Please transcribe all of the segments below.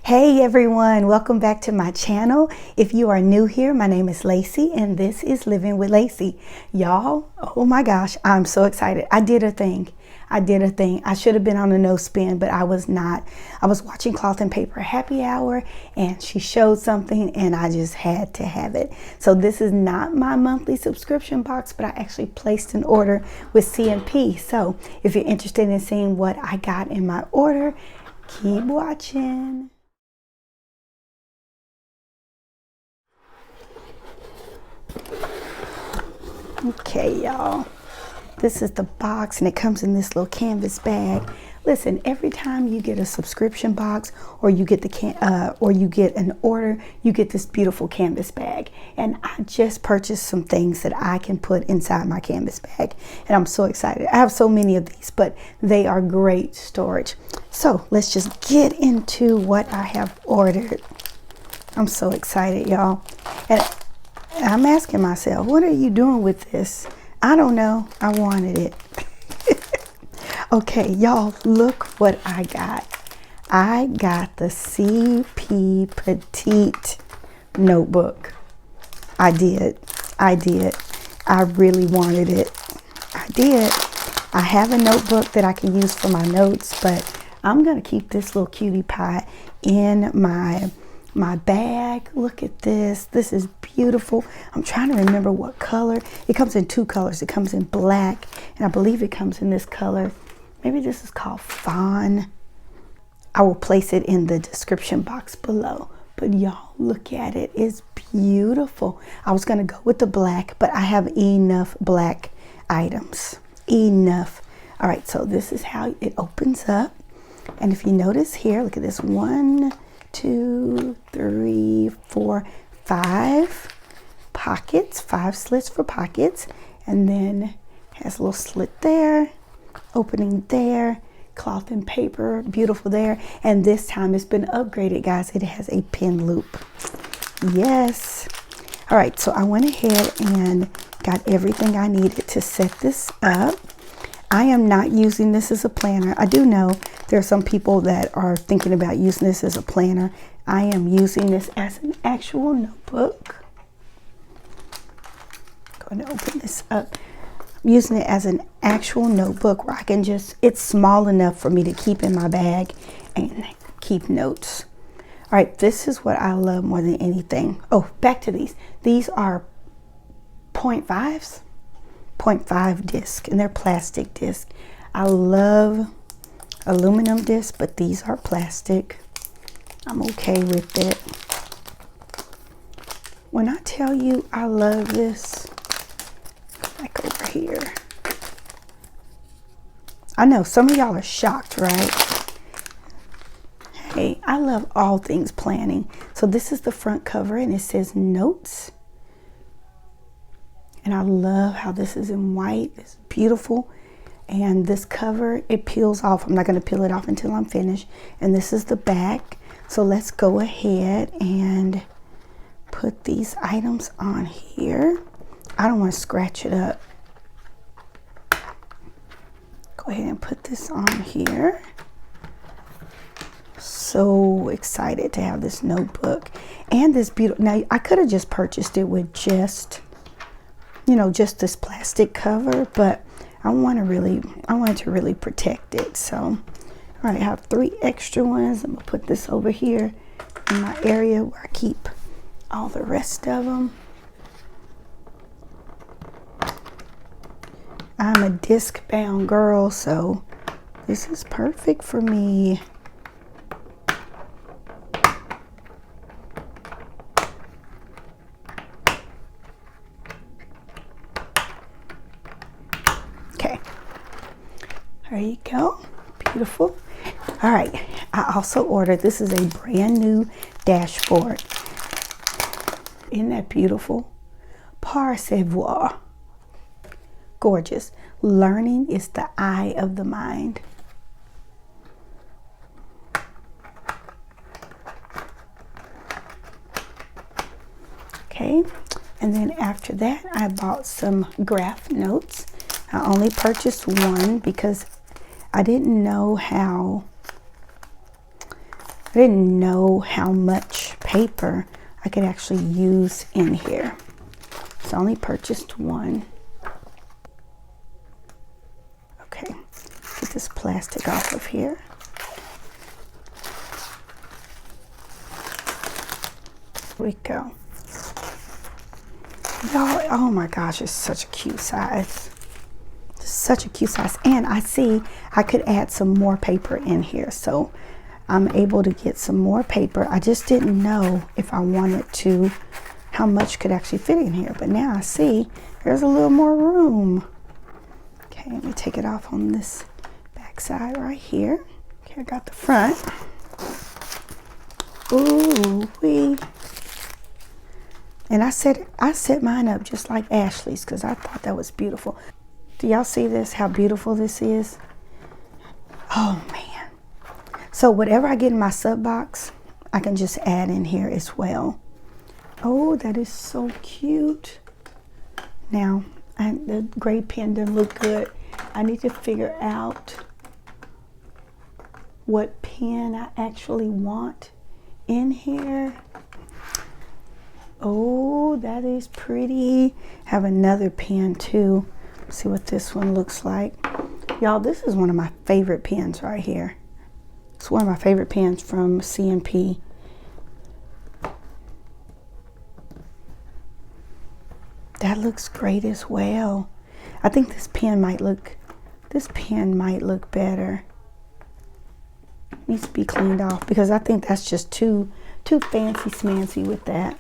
Hey everyone, welcome back to my channel. If you are new here, my name is Lacey and this is Living with Lacey. Y'all, oh my gosh, I'm so excited. I did a thing. I should have been on a no spin, but I was not. I was watching Cloth and Paper Happy Hour and she showed something and I just had to have it. So this is not my monthly subscription box, but I actually placed an order with CP. So if you're interested in seeing what I got in my order, keep watching. Okay, y'all, this is the box and it comes in this little canvas bag. Listen, every time you get a subscription box or you get an order, you get this beautiful canvas bag. And I just purchased some things that I can put inside my canvas bag and I'm so excited. I have so many of these, but they are great storage. So let's just get into what I have ordered. I'm so excited, y'all. And I'm asking myself, what are you doing with this? I don't know. I wanted it. Okay, y'all, look what I got. I got the CP Petite notebook. I did. I really wanted it. I did. I have a notebook that I can use for my notes, but I'm going to keep this little cutie pie in my bag. Look at this. This is beautiful. I'm trying to remember what color. It comes in two colors. It comes in black and I believe it comes in this color. Maybe this is called fawn. I will place it in the description box below. But y'all, look at it. It's beautiful. I was going to go with the black, but I have enough black items. Enough. All right, so this is how it opens up. And if you notice here, look at this. 1, 2, 3, 4, 5 pockets, 5 slits for pockets, and then has a little slit there, opening there, cloth and paper, beautiful there. And this time it's been upgraded, guys. It has a pin loop. Yes. All right, so I went ahead and got everything I needed to set this up. I am not using this as a planner. I do know there are some people that are thinking about using this as a planner. I am using this as an actual notebook. I'm going to open this up. I'm using it as an actual notebook where I can just, it's small enough for me to keep in my bag and keep notes. All right, this is what I love more than anything. Oh, back to these. These are 0.5s. 0.5 disc and they're plastic disc. I love aluminum disc, but these are plastic. I'm okay with it. When I tell you I love this, back over here. I know some of y'all are shocked, right? Hey, I love all things planning. So this is the front cover and it says notes. And I love how this is in white. It's beautiful. And this cover, it peels off. I'm not going to peel it off until I'm finished. And this is the back. So let's go ahead and put these items on here. I don't want to scratch it up. Go ahead and put this on here. So excited to have this notebook. And this beautiful, now I could have just purchased it with just, you know, just this plastic cover, but I wanted to really protect it. So, all right, I have 3 extra ones. I'm gonna put this over here in my area where I keep all the rest of them. I'm a disc bound girl, so this is perfect for me. There you go. Beautiful. All right. I also ordered, this is a brand new dashboard. Isn't that beautiful? Par savoir. Gorgeous. Learning is the eye of the mind. Okay. And then after that, I bought some graph notes. I only purchased one because I didn't know how I didn't know how much paper I could actually use in here. So I only purchased one. Okay, get this plastic off of here. Here we go. Y'all, oh my gosh, it's such a cute size. Such a cute size. And I see I could add some more paper in here. So I'm able to get some more paper. I just didn't know if I wanted to, how much could actually fit in here. But now I see there's a little more room. Okay, let me take it off on this back side right here. Okay, I got the front. Ooh wee. And I set mine up just like Ashley's because I thought that was beautiful. Do y'all see this? How beautiful this is? Oh man. So whatever I get in my sub box, I can just add in here as well. Oh, that is so cute. Now, the gray pen doesn't look good. I need to figure out what pen I actually want in here. Oh, that is pretty. Have another pen too. See what this one looks like. Y'all, this is one of my favorite pens right here. It's one of my favorite pens from CP. That looks great as well. I think this pen might look better. Needs to be cleaned off because I think that's just too fancy smancy with that.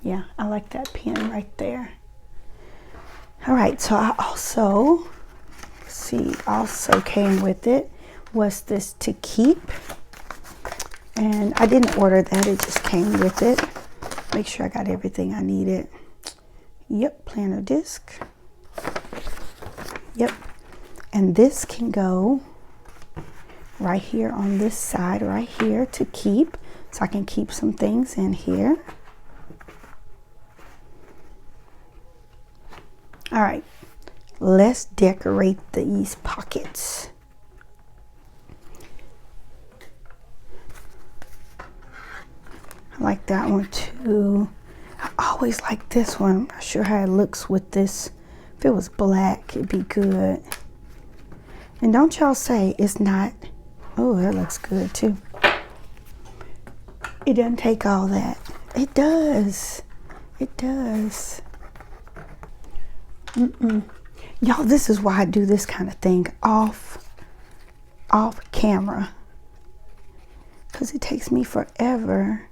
Yeah, I like that pen right there. All right, so I also came with it was this to keep. And I didn't order that, it just came with it. Make sure I got everything I needed. Yep, planner disc. Yep, and this can go right here on this side right here to keep. So I can keep some things in here. All right, let's decorate these pockets. I like that one too. I always like this one. I'm not sure how it looks with this. If it was black, it'd be good. And don't y'all say it's not. Oh, that looks good too. It doesn't take all that. It does. It does. Y'all, this is why I do this kind of thing off camera, because it takes me forever.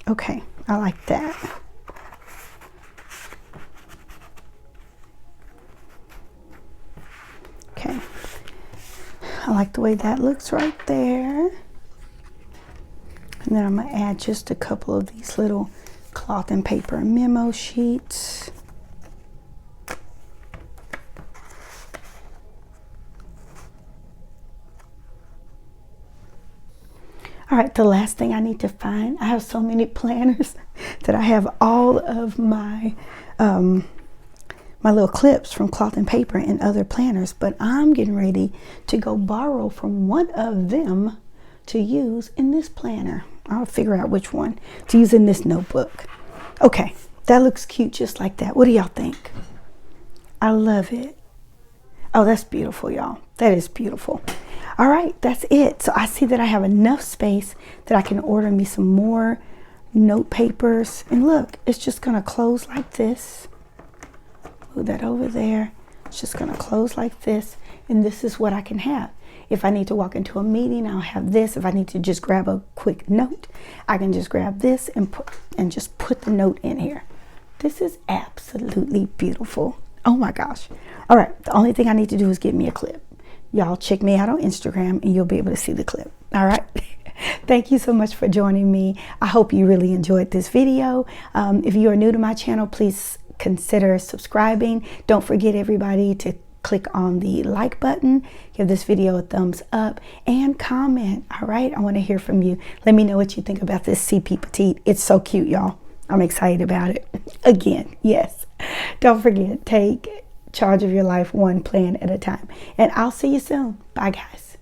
Okay, I like that. Okay. I like the way that looks right there. And then I'm going to add just a couple of these little cloth and paper memo sheets. All right, the last thing I need to find, I have so many planners that I have all of my my little clips from cloth and paper and other planners, but I'm getting ready to go borrow from one of them to use in this planner. I'll figure out which one to use in this notebook. Okay, that looks cute just like that. What do y'all think? I love it. Oh, that's beautiful, y'all. That is beautiful. All right, that's it. So I see that I have enough space that I can order me some more note papers. And look, it's just gonna close like this. Move that over there. It's just gonna close like this. And this is what I can have. If I need to walk into a meeting, I'll have this. If I need to just grab a quick note, I can just grab this and just put the note in here. This is absolutely beautiful. Oh my gosh. All right, the only thing I need to do is get me a clip. Y'all check me out on Instagram and you'll be able to see the clip. All right. Thank you so much for joining me. I hope you really enjoyed this video. If you are new to my channel, please consider subscribing. Don't forget, everybody, to click on the like button, give this video a thumbs up, and comment. All right, I want to hear from you. Let me know what you think about this CP Petite. It's so cute, y'all. I'm excited about it. Again, yes. Don't forget, take charge of your life one plan at a time. And I'll see you soon. Bye, guys.